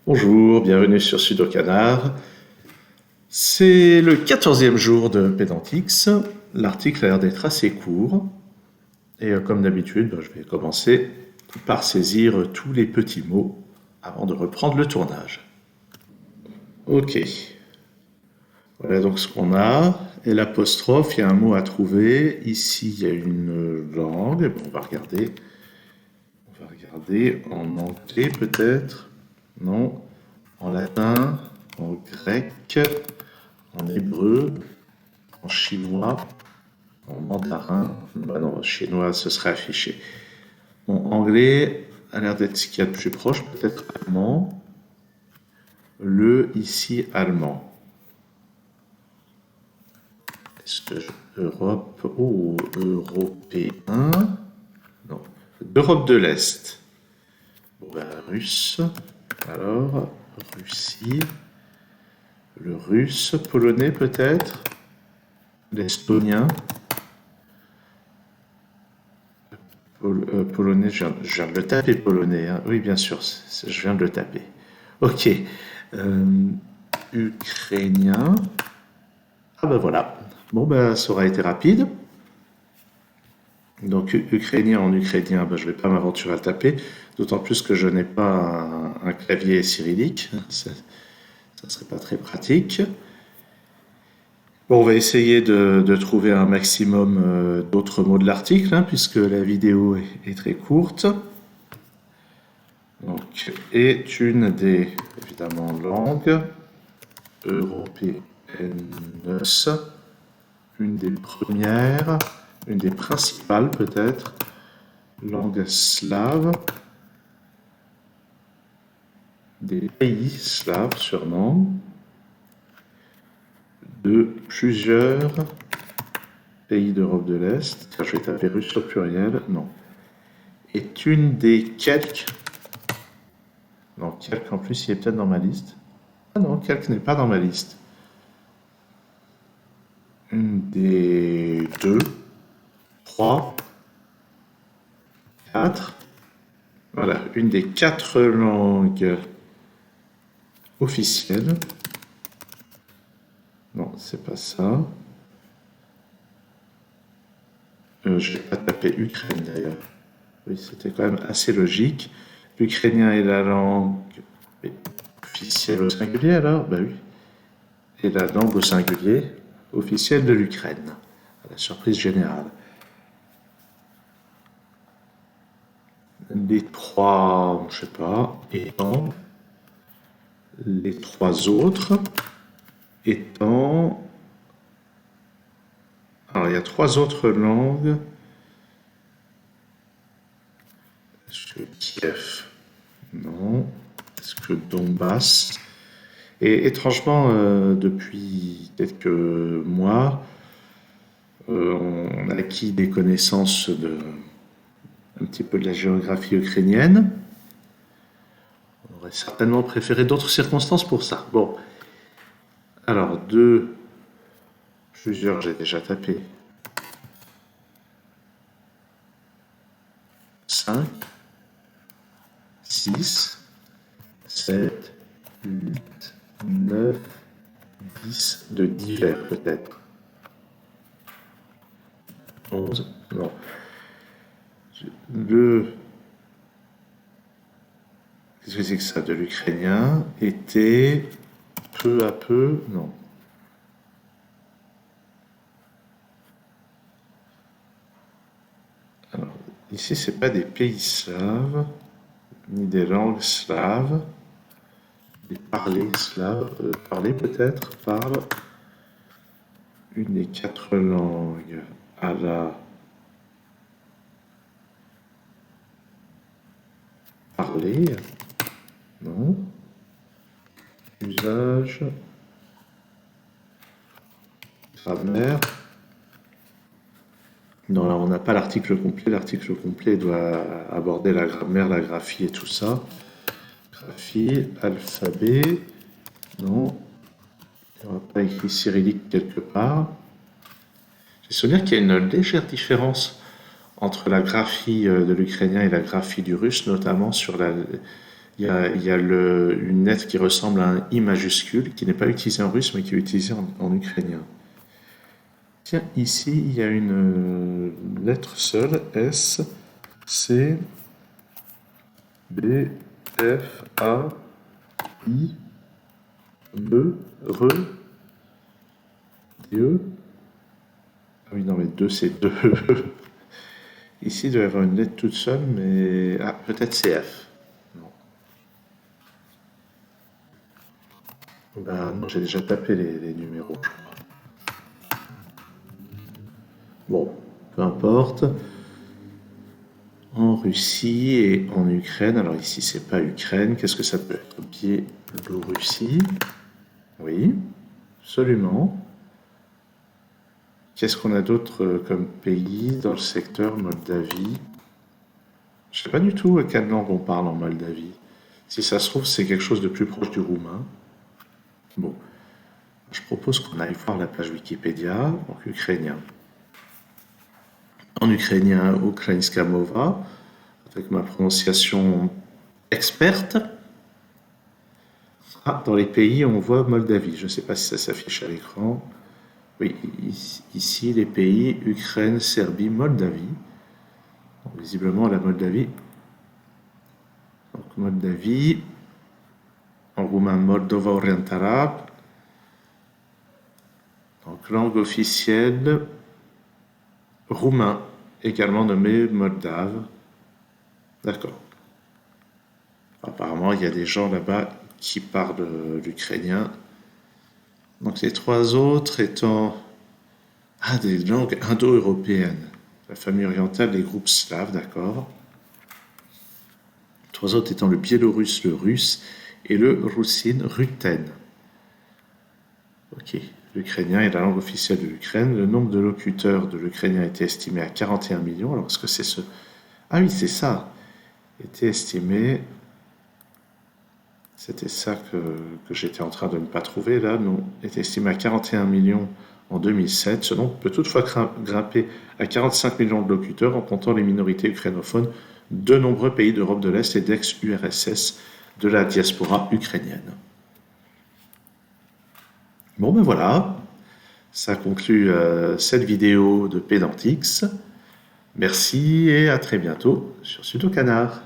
Bonjour, bienvenue sur Sudokanar. C'est le 14e jour de Pédantix. L'article a l'air d'être assez court. Et comme d'habitude, je vais commencer par saisir tous les petits mots avant de reprendre le tournage. Ok. Voilà donc ce qu'on a. Et l'apostrophe, il y a un mot à trouver. Ici, il y a une langue. Bon, on va regarder. On va regarder en anglais peut-être. Non. En latin, en grec, en hébreu, en chinois, en mandarin. Bah non, chinois, ce serait affiché. En anglais a l'air d'être ce qu'il y a de plus proche, peut-être allemand. Le ici allemand. Est-ce que Europe ou européen? Non. D'Europe de l'Est. Bon, ben, russe. Alors, Russie. Le russe, polonais peut-être. L'estonien. Polonais, je viens de le taper, polonais, hein. Oui, bien sûr, je viens de le taper. Ok. Euh, Ukrainien. Ah ben voilà. Bon ben ça aura été rapide. Donc ukrainien en ukrainien, ben, je ne vais pas m'aventurer à le taper, d'autant plus que je n'ai pas un clavier cyrillique. Ça ne serait pas très pratique. Bon, on va essayer de trouver un maximum d'autres mots de l'article, hein, puisque la vidéo est très courte. Donc, est une des, évidemment, langues européennes, une des premières, une des principales peut-être, langues slaves, des pays slaves sûrement, de plusieurs pays d'Europe de l'Est. Tiens, je vais taper russe au pluriel, non. Est une des quelques. Non, quelques en plus, il est peut-être dans ma liste. Ah non, quelques n'est pas dans ma liste. Une des deux, trois, quatre. Voilà, une des quatre langues officielles. Non, c'est pas ça. Je n'ai pas tapé Ukraine d'ailleurs. Oui, c'était quand même assez logique. L'ukrainien est la langue officielle au singulier alors? Ben oui. Et la langue au singulier officielle de l'Ukraine. À la surprise générale. Les trois, je sais pas, étant les trois autres étant. Alors, il y a trois autres langues. Est-ce que Kiev? Non. Est-ce que Donbass? Et étrangement, depuis quelques mois, on a acquis des connaissances un petit peu de la géographie ukrainienne. On aurait certainement préféré d'autres circonstances pour ça. Bon, alors plusieurs j'ai déjà tapé. 5, 6, 7, 8, 9, 10 de divers peut-être. 11, non. Qu'est-ce que c'est que ça? De l'ukrainien était peu à peu, non. Alors, ici, c'est pas des pays slaves, ni des langues slaves, des parlers slaves, parler peut-être, parle une des quatre langues à la parler, non. Usage, grammaire. Non, là, on n'a pas l'article complet. L'article complet doit aborder la grammaire, la graphie et tout ça. Graphie, alphabet. Non. Il n'y aura pas écrit cyrillique quelque part. J'ai souvenir qu'il y a une légère différence entre la graphie de l'ukrainien et la graphie du russe, notamment sur Il y a une lettre qui ressemble à un I majuscule, qui n'est pas utilisé en russe, mais qui est utilisé en ukrainien. Tiens, ici, il y a une lettre seule, S, C, B, F, A, I, B, R, D, E. Ah oui, non, mais 2, c'est 2. Ici, il doit y avoir une lettre toute seule, mais... Ah, peut-être c'est F. Non. Ben, non, j'ai déjà tapé les numéros, je crois. Bon, peu importe. En Russie et en Ukraine. Alors ici, c'est pas Ukraine. Qu'est-ce que ça peut être? Biélorussie. Oui, absolument. Qu'est-ce qu'on a d'autre comme pays dans le secteur Moldavie? Je sais pas du tout à quelle langue on parle en Moldavie. Si ça se trouve, c'est quelque chose de plus proche du roumain. Bon, je propose qu'on aille voir la page Wikipédia, donc ukrainien. En ukrainien, Ukrainska mova, avec ma prononciation experte. Ah, dans les pays, on voit Moldavie. Je ne sais pas si ça s'affiche à l'écran. Oui, ici, les pays, Ukraine, Serbie, Moldavie. Donc, visiblement, la Moldavie. Donc, Moldavie, en roumain, Moldova Orientala. Donc, langue officielle, roumain, également nommé moldave. D'accord. Apparemment, il y a des gens là-bas qui parlent l'ukrainien. Donc, les trois autres étant des langues indo-européennes. La famille orientale des groupes slaves, d'accord. Trois autres étant le biélorusse, le russe et le roussine rutène. Ok. L'ukrainien est la langue officielle de l'Ukraine. Le nombre de locuteurs de l'ukrainien était estimé à 41 millions. Alors, est-ce que c'est ce... Ah oui, c'est ça. Était estimé... C'était ça que j'étais en train de ne pas trouver. Là, non. Était estimé à 41 millions en 2007. Ce nombre peut toutefois grimper à 45 millions de locuteurs en comptant les minorités ukrainophones de nombreux pays d'Europe de l'Est et d'ex-URSS de la diaspora ukrainienne. Bon ben voilà, ça conclut cette vidéo de Pédantix. Merci et à très bientôt sur Sudo Canard.